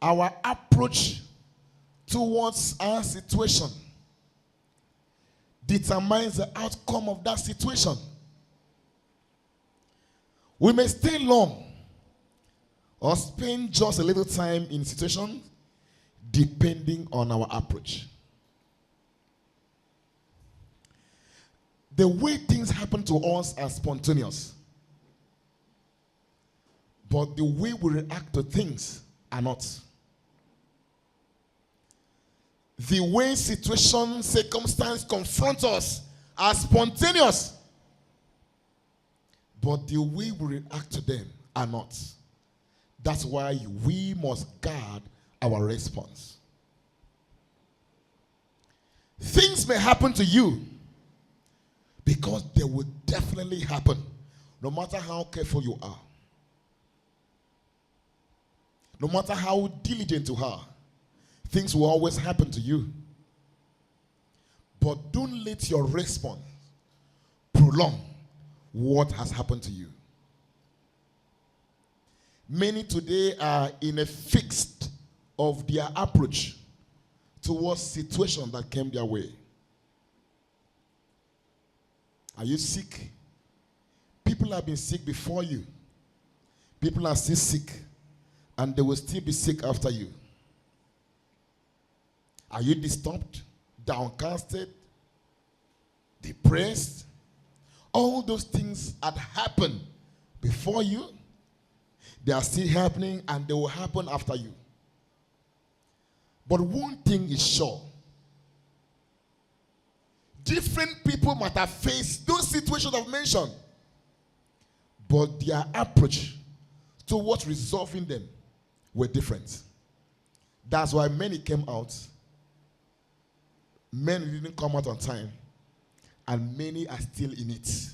Our approach towards our situation determines the outcome of that situation. We may stay long or spend just a little time in situations depending on our approach. The way things happen to us are spontaneous, but the way we react to things are not. The way situations, circumstances confront us are spontaneous, but the way we react to them are not. That's why we must guard our response. Things may happen to you because they will definitely happen, no matter how careful you are, no matter how diligent you are. Things will always happen to you. But don't let your response prolong what has happened to you. Many today are in a fixed of their approach towards situations that came their way. Are you sick? People have been sick before you. People are still sick, and they will still be sick after you. Are you disturbed, downcasted, depressed? All those things had happened before you. They are still happening, and they will happen after you. But one thing is sure. Different people might have faced those situations I've mentioned, but their approach towards resolving them were different. That's why many came out. Many didn't come out on time, and many are still in it.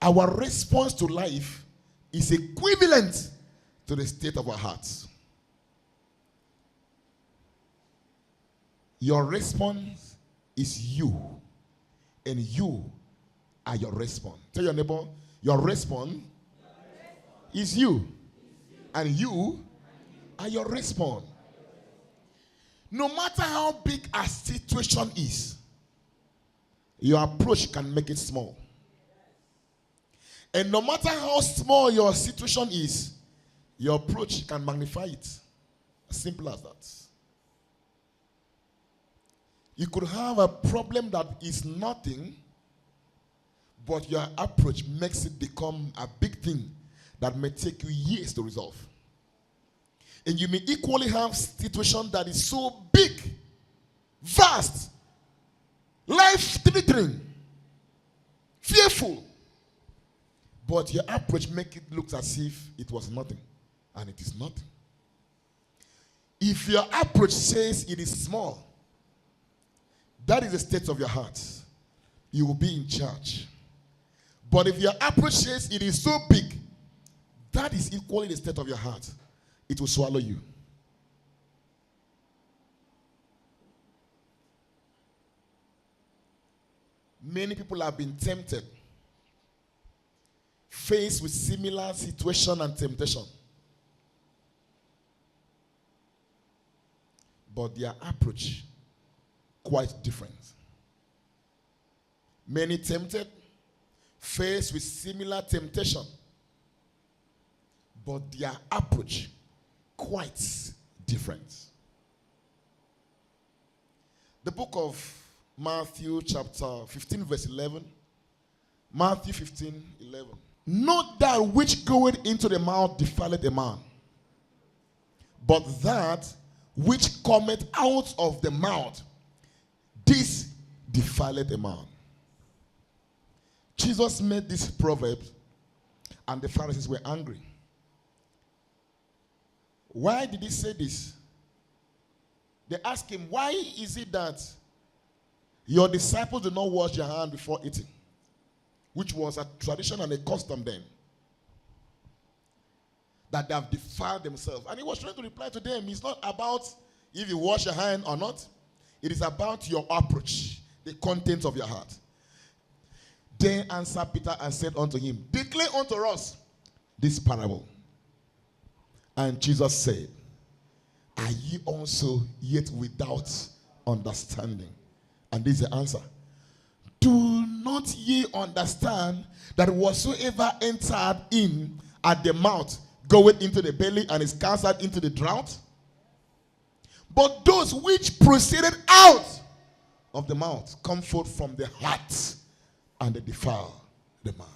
Our response to life is equivalent to the state of our hearts. Your response is you, and you are your response. Tell your neighbor, your response is you, and you are your response. No matter how big a situation is, your approach can make it small. And no matter how small your situation is, your approach can magnify it. As simple as that. You could have a problem that is nothing, but your approach makes it become a big thing that may take you years to resolve. And you may equally have a situation that is so big, vast, life-threatening, fearful, but your approach makes it look as if it was nothing, and it is nothing. If your approach says it is small, that is the state of your heart. You will be in charge. But if your approach says it is so big, that is equally the state of your heart. It will swallow you. Many people have been tempted, faced with similar situation and temptation. But their approach quite different. Many tempted, faced with similar temptation, but their approach quite different. The book of Matthew chapter 15 verse 11. Matthew 15:11. Not that which goeth into the mouth defileth a man, but that which cometh out of the mouth, this defileth a man. Jesus made this proverb, and the Pharisees were angry. Why did he say this? They asked him, why is it that your disciples do not wash their hands before eating? Which was a tradition and a custom then. That they have defiled themselves. And he was trying to reply to them. It's not about if you wash your hand or not. It is about your approach, the content of your heart. Then answered Peter and said unto him, declare unto us this parable. And Jesus said, are ye also yet without understanding? And this is the answer. Do not ye understand that whatsoever entered in at the mouth goeth into the belly and is cast out into the drought? But those which proceeded out of the mouth come forth from the heart, and they defile the man.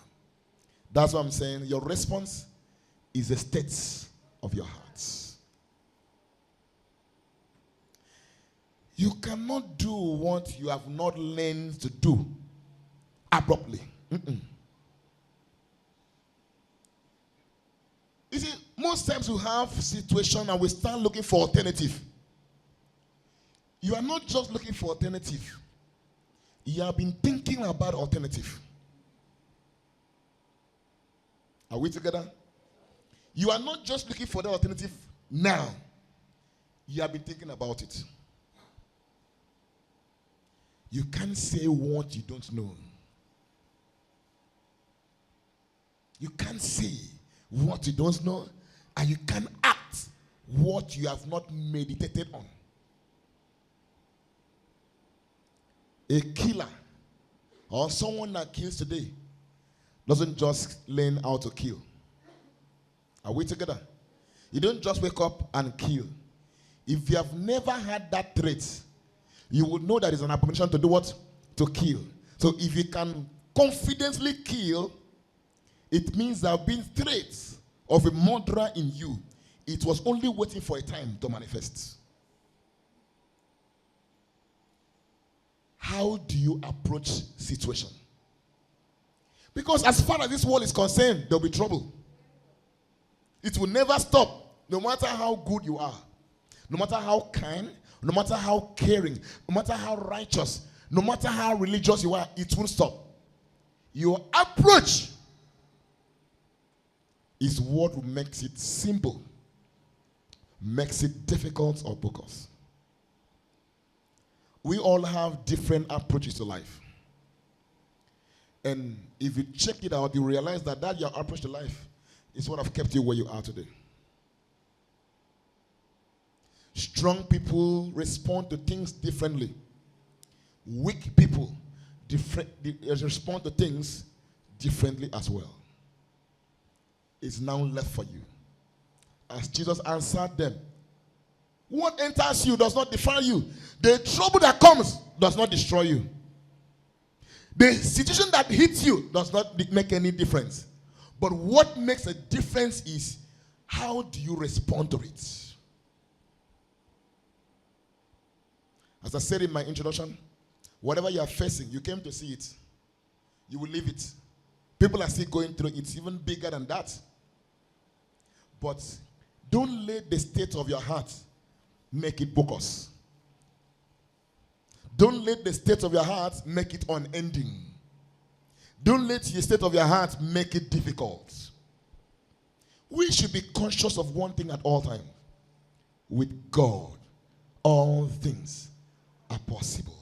That's what I'm saying. Your response is the state of your hearts. You cannot do what you have not learned to do abruptly. You see, most times we have situation and we start looking for alternative. You are not just looking for alternative. You have been thinking about alternative. Are we together? You are not just looking for the alternative now. You have been thinking about it. You can't say what you don't know. You can't say what you don't know, and you can't act what you have not meditated on. A killer or someone that kills today doesn't just learn how to kill. Are we together? You don't just wake up and kill. If you have never had that trait, you will know that it's an abomination to do what? To kill. So if you can confidently kill, it means there have been traits of a murderer in you. It was only waiting for a time to manifest. How do you approach situation? Because as far as this world is concerned, there will be trouble. It will never stop, no matter how good you are, no matter how kind, no matter how caring, no matter how righteous, no matter how religious you are, it won't stop. Your approach is what makes it simple, makes it difficult or bogus. We all have different approaches to life. And if you check it out, you realize that your approach to life is what have kept you where you are today. Strong people respond to things differently. Weak people respond to things differently as well. It's now left for you. As Jesus answered them, what enters you does not define you. The trouble that comes does not destroy you. The situation that hits you does not make any difference. But what makes a difference is how do you respond to it? As I said in my introduction, whatever you are facing, you came to see it. You will leave it. People are still going through it. It's even bigger than that. But don't let the state of your heart make it bogus. Don't let the state of your heart make it unending. Don't let the state of your heart make it difficult. We should be conscious of one thing at all times. With God, all things are possible.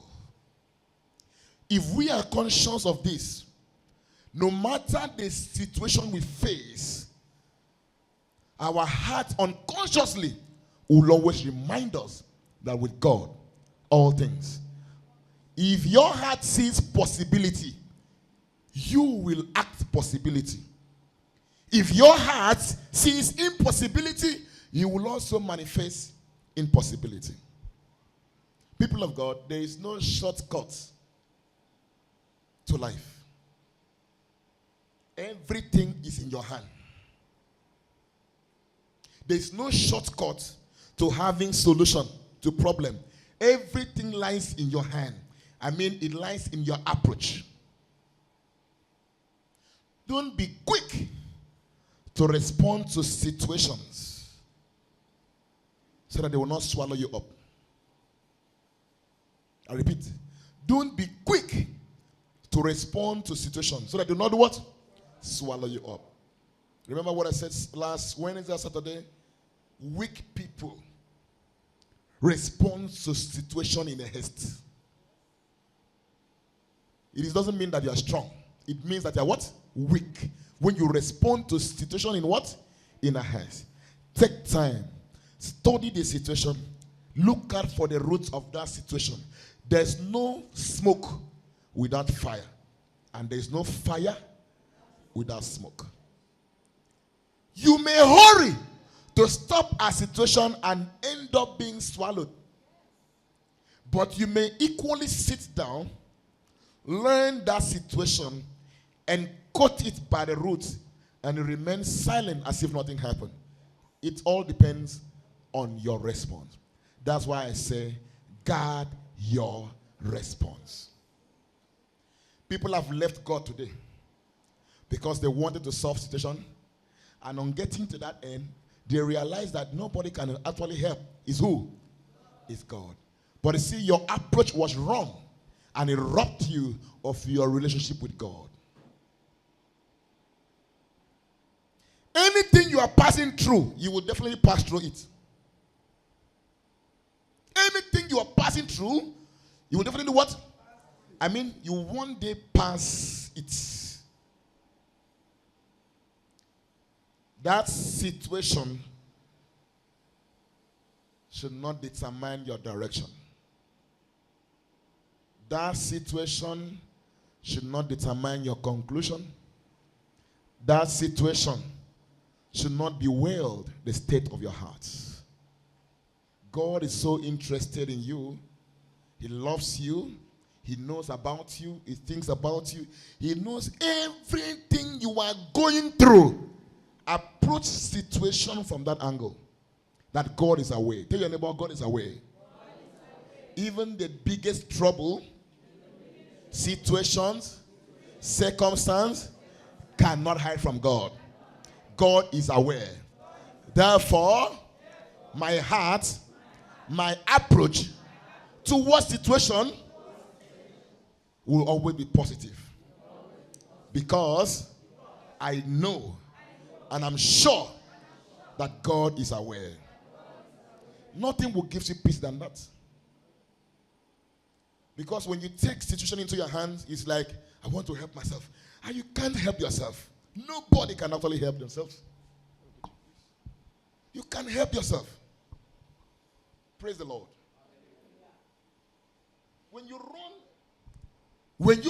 If we are conscious of this, no matter the situation we face, our heart unconsciously will always remind us that with God, all things. If your heart sees possibility, you will act possibility. If your heart sees impossibility, you will also manifest impossibility. People of God, there is no shortcut to life. Everything is in your hand. There is no shortcut to having solution to problem. Everything lies in your hand. I mean, it lies in your approach. Don't be quick to respond to situations so that they will not swallow you up. I repeat, don't be quick to respond to situations so that they will not do what? Swallow you up. Remember what I said last Wednesday or Saturday? Weak people respond to situation in a haste. It doesn't mean that you are strong. It means that you are what? Weak. When you respond to situation in what? In a haste. Take time. Study the situation. Look out for the roots of that situation. There's no smoke without fire. And there's no fire without smoke. You may hurry to stop a situation and end up being swallowed. But you may equally sit down, learn that situation, and cut it by the roots and remain silent as if nothing happened. It all depends on your response. That's why I say, guard your response. People have left God today because they wanted to solve situation, and on getting to that end, they realize that nobody can actually help. Is who? Is God. But you see, your approach was wrong, and it robbed you of your relationship with God. Anything you are passing through, you will definitely pass through it. Anything you are passing through, you will definitely do what? I mean, you one day pass it. That situation should not determine your direction. That situation should not determine your conclusion. That situation should not bewail the state of your heart. God is so interested in you. He loves you. He knows about you. He thinks about you. He knows everything you are going through. Approach situation from that angle. That God is aware. Tell your neighbor, God is aware. Even the biggest trouble, situations, circumstance cannot hide from God. God is aware. Therefore, my heart, my approach towards situation will always be positive. Because I know and I'm sure that God is aware. Nothing will give you peace than that. Because when you take situation into your hands, it's like, I want to help myself. And you can't help yourself. Nobody can actually help themselves. You can't help yourself. Praise the Lord. When you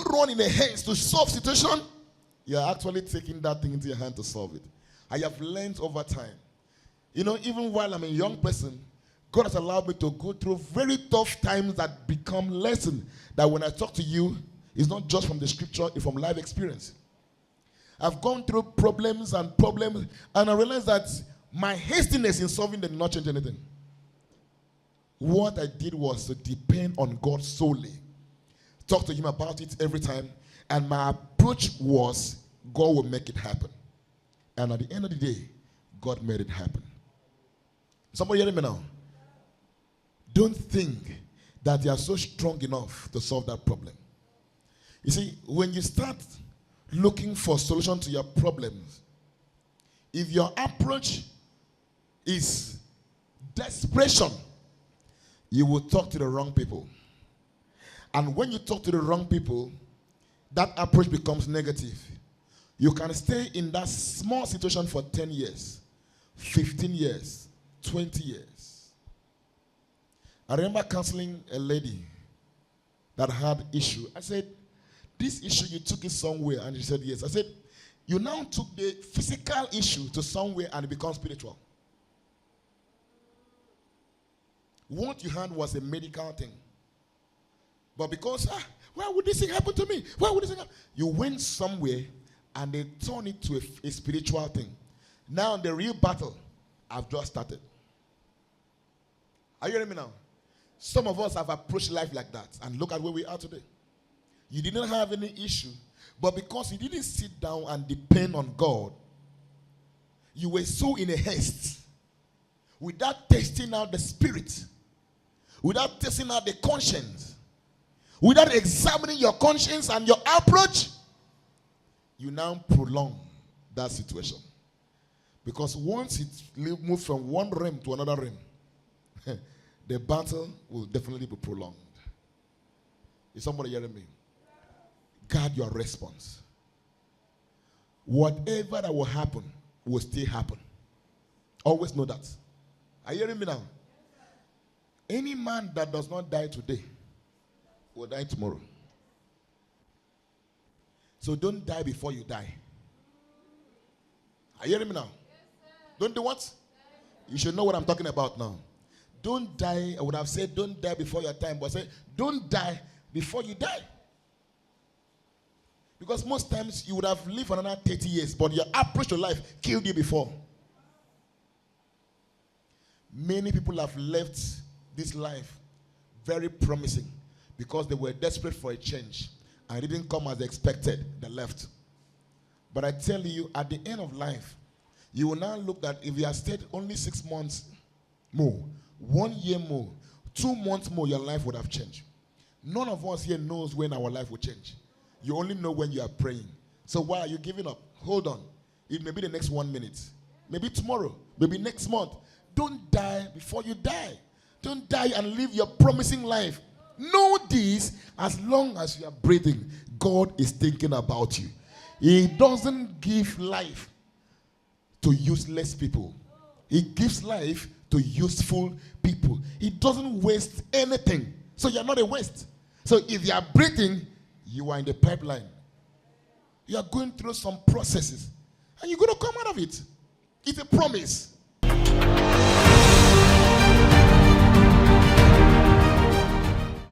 run in a haste to solve situation, you're actually taking that thing into your hand to solve it. I have learned over time. You know, even while I'm a young person, God has allowed me to go through very tough times that become lesson. That when I talk to you, it's not just from the scripture, it's from life experience. I've gone through problems, and I realized that my hastiness in solving them did not change anything. What I did was to depend on God solely. Talk to him about it every time. And my approach was, God will make it happen. And at the end of the day, God made it happen. Somebody hearing me now? Don't think that you are so strong enough to solve that problem. You see, when you start looking for solution to your problems, if your approach is desperation, you will talk to the wrong people. And when you talk to the wrong people, that approach becomes negative. You can stay in that small situation for 10 years, 15 years, 20 years. I remember counseling a lady that had issue. I said, this issue, you took it somewhere. And she said, yes. I said, you now took the physical issue to somewhere and it becomes spiritual. What you had was a medical thing. But because, why would this thing happen to me? Why would this thing happen? You went somewhere and they turned it to a spiritual thing. Now the real battle, I've just started. Are you hearing me now? Some of us have approached life like that. And look at where we are today. You didn't have any issue. But because you didn't sit down and depend on God, you were so in a haste. Without testing out the spirit. Without testing out the conscience. Without examining your conscience and your approach. You now prolong that situation. Because once it moves from one realm to another realm, the battle will definitely be prolonged. Is somebody hearing me? Guard your response. Whatever that will happen will still happen. Always know that. Are you hearing me now? Any man that does not die today will die tomorrow. So don't die before you die. Are you hearing me now? Don't do what? You should know what I'm talking about now. Don't die. I would have said don't die before your time, but say don't die before you die. Because most times you would have lived for another 30 years, but your approach to life killed you before. Many people have left this life very promising because they were desperate for a change and it didn't come as they expected. They left. But I tell you, at the end of life, you will now look at if you have stayed only 6 months more, 1 year more, 2 months more, your life would have changed. None of us here knows when our life will change. You only know when you are praying. So why are you giving up? Hold on. It may be the next 1 minute. Maybe tomorrow. Maybe next month. Don't die before you die. Don't die and live your promising life. Know this, as long as you are breathing, God is thinking about you. He doesn't give life to useless people. He gives life to useful people. He doesn't waste anything. So you're not a waste. So if you are breathing, you are in the pipeline. You are going through some processes. And you're going to come out of it. It's a promise.